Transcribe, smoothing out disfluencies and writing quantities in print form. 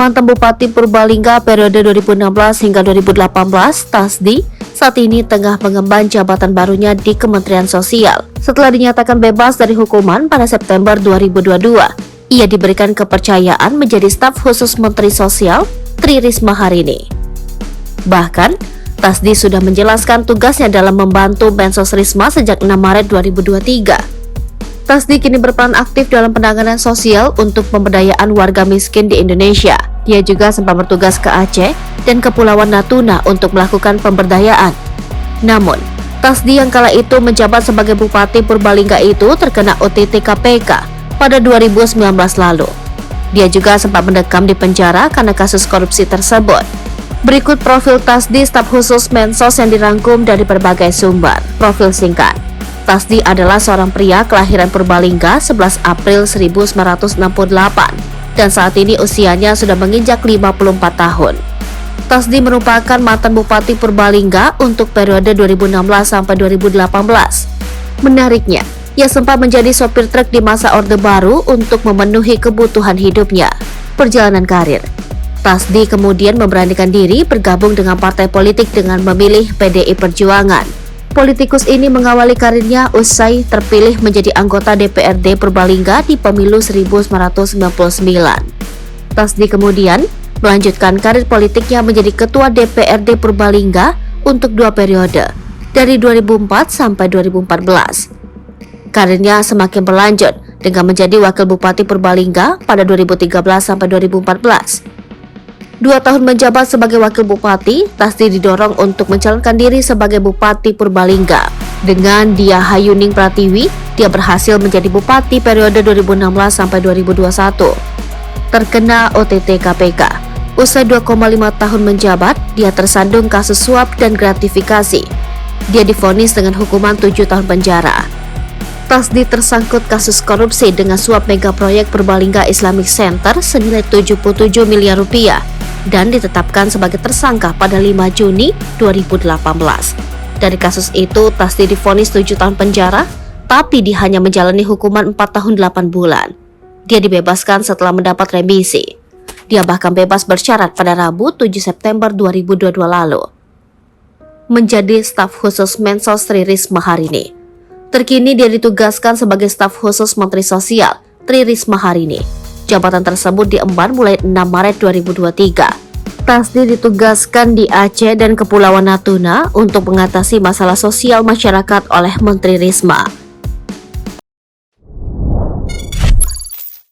Mantan Bupati Purbalingga periode 2016 hingga 2018, Tasdi, saat ini tengah mengemban jabatan barunya di Kementerian Sosial. Setelah dinyatakan bebas dari hukuman pada September 2022, ia diberikan kepercayaan menjadi staf khusus Menteri Sosial Tri Risma hari ini. Bahkan, Tasdi sudah menjelaskan tugasnya dalam membantu Mensos Risma sejak 6 Maret 2023. Tasdi kini berperan aktif dalam penanganan sosial untuk pemberdayaan warga miskin di Indonesia. Dia juga sempat bertugas ke Aceh dan Kepulauan Natuna untuk melakukan pemberdayaan. Namun, Tasdi yang kala itu menjabat sebagai Bupati Purbalingga itu terkena OTT KPK pada 2019 lalu. Dia juga sempat mendekam di penjara karena kasus korupsi tersebut. Berikut profil Tasdi, staf khusus Mensos yang dirangkum dari berbagai sumber. Profil singkat. Tasdi adalah seorang pria kelahiran Purbalingga 11 April 1968 dan saat ini usianya sudah menginjak 54 tahun. Tasdi merupakan mantan Bupati Purbalingga untuk periode 2016 sampai 2018. Menariknya, ia sempat menjadi sopir truk di masa Orde Baru untuk memenuhi kebutuhan hidupnya. Perjalanan karir, Tasdi kemudian memberanikan diri bergabung dengan partai politik dengan memilih PDI Perjuangan. Politikus ini mengawali karirnya usai terpilih menjadi anggota DPRD Purbalingga di pemilu 1999. Tasdi kemudian melanjutkan karir politiknya menjadi ketua DPRD Purbalingga untuk 2 periode, dari 2004 sampai 2014. Karirnya semakin berlanjut dengan menjadi wakil Bupati Purbalingga pada 2013 sampai 2014. 2 tahun menjabat sebagai wakil bupati, Tasdi didorong untuk mencalonkan diri sebagai Bupati Purbalingga. Dengan Dia Hayuning Pratiwi, dia berhasil menjadi bupati periode 2016 sampai 2021. Terkena OTT KPK. Usai 2,5 tahun menjabat, dia tersandung kasus suap dan gratifikasi. Dia divonis dengan hukuman 7 tahun penjara. Tasdi tersangkut kasus korupsi dengan suap mega proyek Purbalingga Islamic Center senilai 77 miliar rupiah dan ditetapkan sebagai tersangka pada 5 Juni 2018. Dari kasus itu, Tasdi divonis 7 tahun penjara, tapi dia hanya menjalani hukuman 4 tahun 8 bulan. Dia dibebaskan setelah mendapat remisi. Dia bahkan bebas bersyarat pada Rabu 7 September 2022 lalu. Menjadi staf khusus Mensos Tri Risma hari ini. Terkini dia ditugaskan sebagai staf khusus Menteri Sosial Tri Risma hari ini. Jabatan tersebut diemban mulai 6 Maret 2023. Tasdi ditugaskan di Aceh dan Kepulauan Natuna untuk mengatasi masalah sosial masyarakat oleh Menteri Risma.